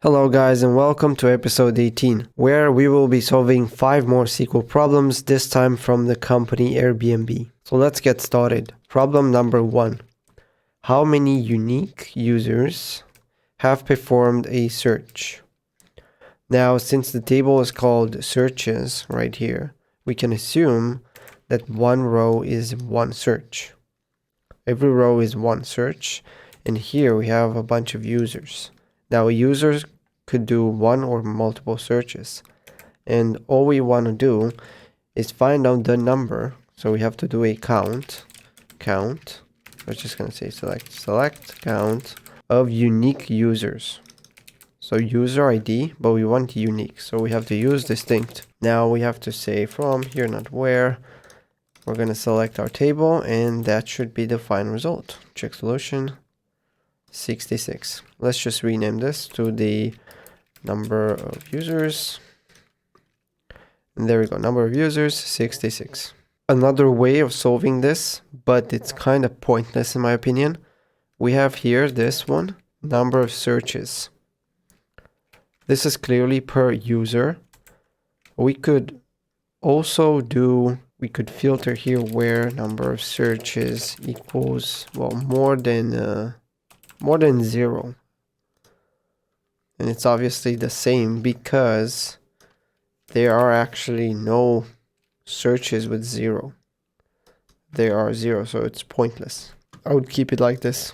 Hello guys and welcome to episode 18, where we will be solving 5 more SQL problems, this time from the company Airbnb. So let's get started. Problem number 1. How many unique users have performed a search? Now, since the table is called searches right here, we can assume that one row is one search. Every row is one search, and here we have a bunch of users. Now, users could do one or multiple searches, and all we want to do is find out the number. So we have to do a count. We're just going to say select count of unique users. So user ID, but we want unique, so we have to use distinct. Now we have to say from here, not where. We're going to select our table, and that should be the final result. Check solution 66. Let's just rename this to the number of users. And there we go, number of users 66. Another way of solving this, but it's kind of pointless in my opinion. We have here this one, number of searches. This is clearly per user. We could also we could filter here where number of searches equals, well, more than 0. And it's obviously the same because there are actually no searches with 0. There are 0, so it's pointless. I would keep it like this.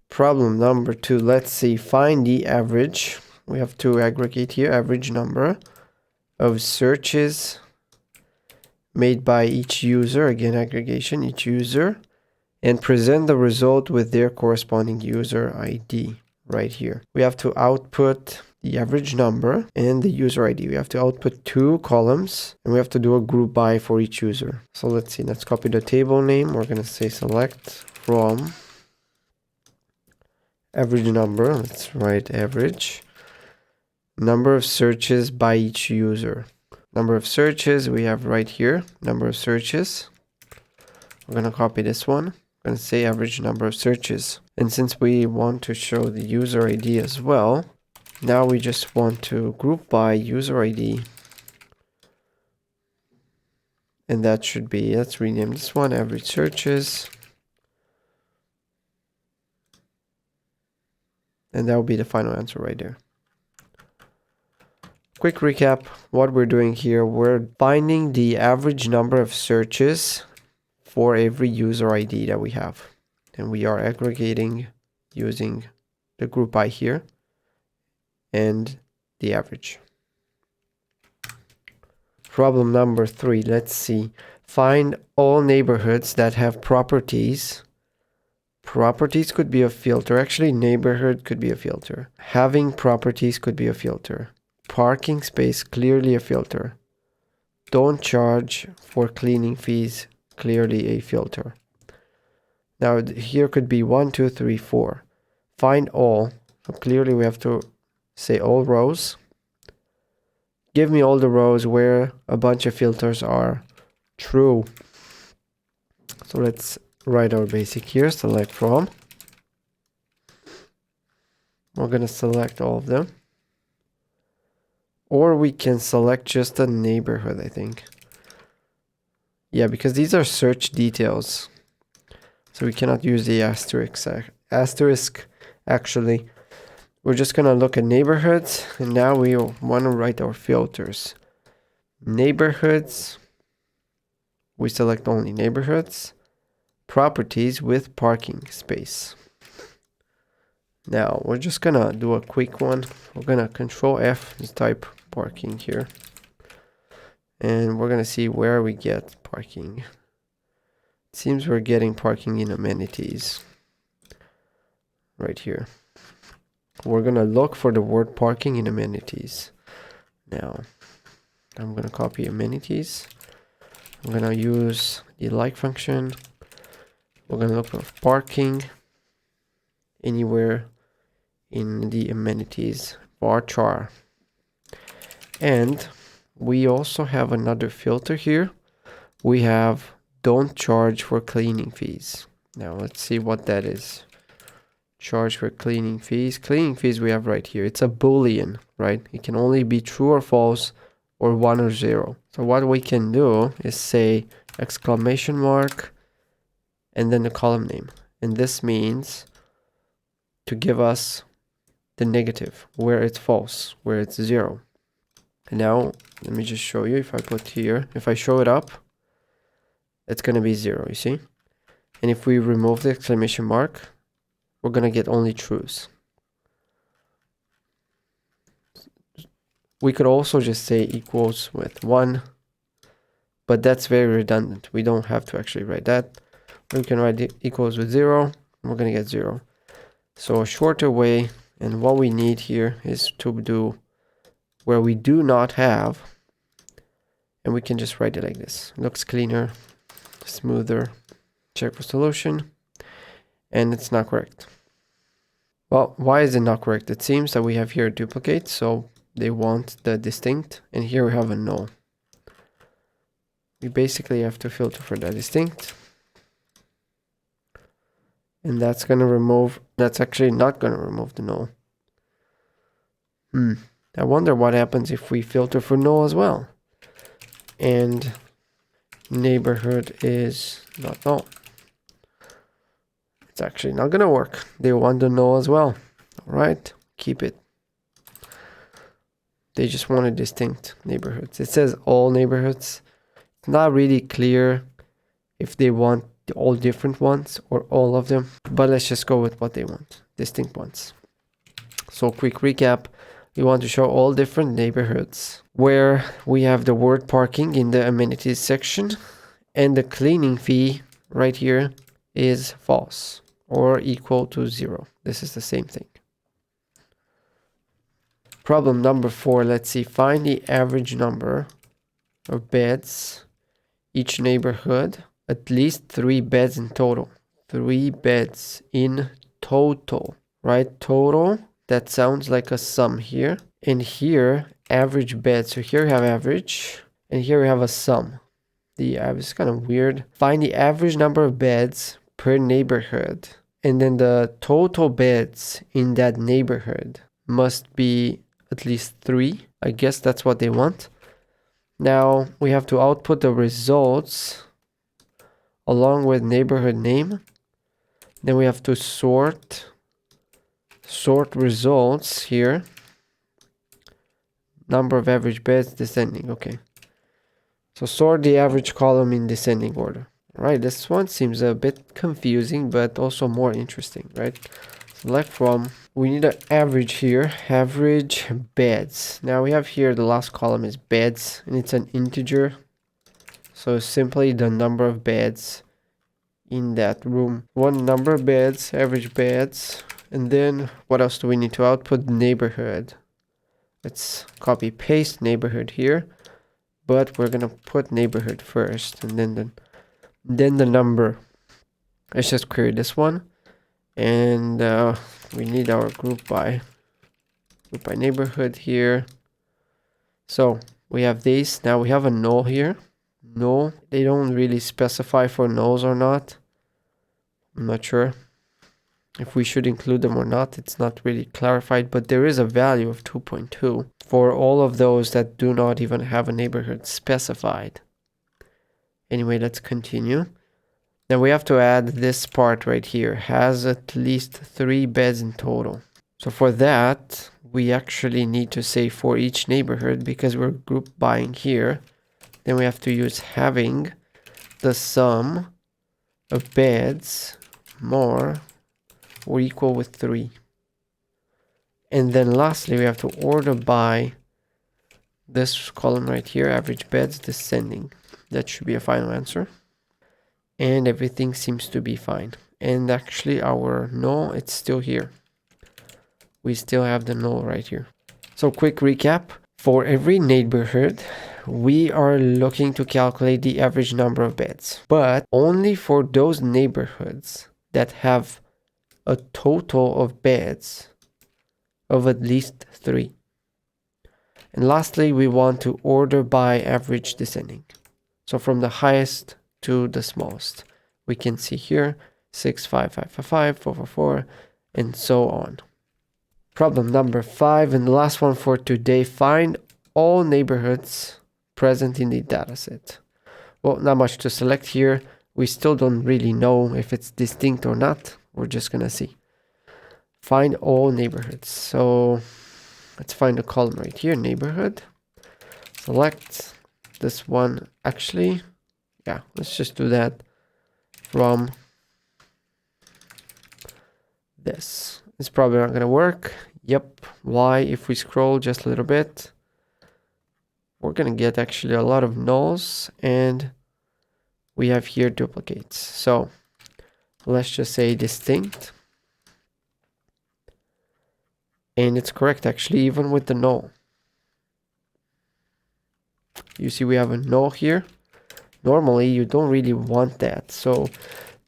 Problem number 2. Let's see. Find the average. We have to aggregate here. Average number of searches made by each user. Again, aggregation, each user. And present the result with their corresponding user ID right here. We have to output the average number and the user ID. We have to output 2 columns, and we have to do a group by for each user. So let's see. Let's copy the table name. We're going to say select from average number. Let's write average number of searches by each user. Number of searches we have right here. Number of searches. We're going to copy this one. We're going to say average number of searches. And since we want to show the user ID as well, now we just want to group by user ID. And that should be, let's rename this one average searches. And that will be the final answer right there. Quick recap, what we're doing here, we're finding the average number of searches for every user ID that we have. And we are aggregating using the group by here and the average. Problem number 3, let's see. Find all neighborhoods that have properties. Properties could be a filter. Actually, neighborhood could be a filter. Having properties could be a filter. Parking space, clearly a filter. Don't charge for cleaning fees, clearly a filter. Now here could be 1, 2, 3, 4. Find all. So clearly we have to say all rows. Give me all the rows where a bunch of filters are true. So let's write our basic here. Select from. We're going to select all of them. Or we can select just a neighborhood, I think. Yeah, because these are search details. So we cannot use the asterisk. Actually, we're just going to look at neighborhoods. And now we want to write our filters. Neighborhoods. We select only neighborhoods. Properties with parking space. Now, we're just going to do a quick one. We're going to Control F and type parking here. And we're going to see where we get parking. It seems we're getting parking in amenities. Right here. We're going to look for the word parking in amenities. Now, I'm going to copy amenities. I'm going to use the like function. We're going to look for parking anywhere in the amenities varchar. And we also have another filter here. We have don't charge for cleaning fees. Now let's see what that is. charge for cleaning fees. Cleaning fees we have right here. It's a boolean, right? It can only be true or false or 1 or 0. So what we can do is say exclamation mark and then the column name. And this means to give us the negative, where it's false, where it's 0. And now let me just show you. If I put here, if I show it up, it's going to be 0, you see? And if we remove the exclamation mark, we're going to get only trues. We could also just say equals with 1, but that's very redundant. We don't have to actually write that. We can write equals with 0, and we're going to get 0. So a shorter way, and what we need here is to do where we do not have, and we can just write it like this. Looks cleaner, smoother. Check for solution, and it's not correct. Well, why is it not correct? It seems that we have here a duplicate, so they want the distinct, and here we have a null. We basically have to filter for the distinct, and that's going to remove, that's actually not going to remove the null. I wonder what happens if we filter for null as well. And neighborhood is not null. It's actually not going to work. They want the null as well. All right, keep it. They just want a distinct neighborhoods. It says all neighborhoods. It's not really clear if they want all different ones or all of them, but let's just go with what they want, distinct ones. So quick recap. We want to show all different neighborhoods where we have the word parking in the amenities section, and the cleaning fee right here is false or equal to 0. This is the same thing. Problem number 4. Let's see. Find the average number of beds each neighborhood. At least 3 beds in total. 3 beds in total, right? Total. That sounds like a sum here. And here, average bed. So here we have average, and here we have a sum. The average is kind of weird. Find the average number of beds per neighborhood. And then the total beds in that neighborhood must be at least 3. I guess that's what they want. Now we have to output the results along with neighborhood name. Then we have to sort results here. Number of average beds descending. Okay. So sort the average column in descending order. All right, this one seems a bit confusing, but also more interesting, right? Select from. We need an average here. Average beds. Now we have here the last column is beds, and it's an integer. So simply the number of beds in that room. One number of beds, average beds. And then what else do we need to output? Neighborhood. Let's copy paste neighborhood here, but we're gonna put neighborhood first, and then the number. Let's just query this one, and we need our group by neighborhood here. So we have these. Now we have a null here. Null. They don't really specify for nulls or not. I'm not sure if we should include them or not. It's not really clarified, but there is a value of 2.2 for all of those that do not even have a neighborhood specified. Anyway, let's continue. Now we have to add this part right here. Has at least 3 beds in total. So for that, we actually need to say for each neighborhood, because we're group buying here. Then we have to use having the sum of beds more or equal with 3. And then lastly, we have to order by this column right here, average beds descending. That should be a final answer. And everything seems to be fine. And actually our null, it's still here. We still have the null right here. So quick recap. For every neighborhood, we are looking to calculate the average number of beds, but only for those neighborhoods that have a total of beds of at least 3. And lastly, we want to order by average descending. So from the highest to the smallest. We can see here 6, 5, 5, 5, 5, 4, 4, 4, and so on. Problem number 5 and the last one for today, find all neighborhoods present in the dataset. Well, not much to select here. We still don't really know if it's distinct or not. We're just gonna see. Find all neighborhoods. So let's find a column right here, neighborhood. Select this one. Actually, yeah, let's just do that from this. It's probably not gonna work. Yep. Why? If we scroll just a little bit, we're gonna get actually a lot of nulls, and we have here duplicates. So let's just say distinct. And it's correct actually, even with the null. You see we have a null here. Normally you don't really want that. So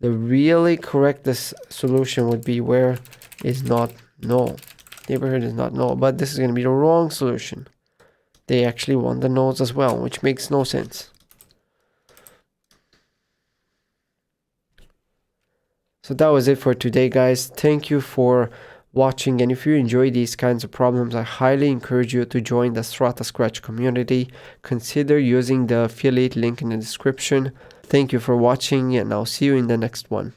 the really correct solution would be where is not null. Neighborhood is not null, but this is going to be the wrong solution. They actually want the nulls as well, which makes no sense. So that was it for today, guys. Thank you for watching, and if you enjoy these kinds of problems, I highly encourage you to join the StrataScratch community. Consider using the affiliate link in the description. Thank you for watching, and I'll see you in the next one.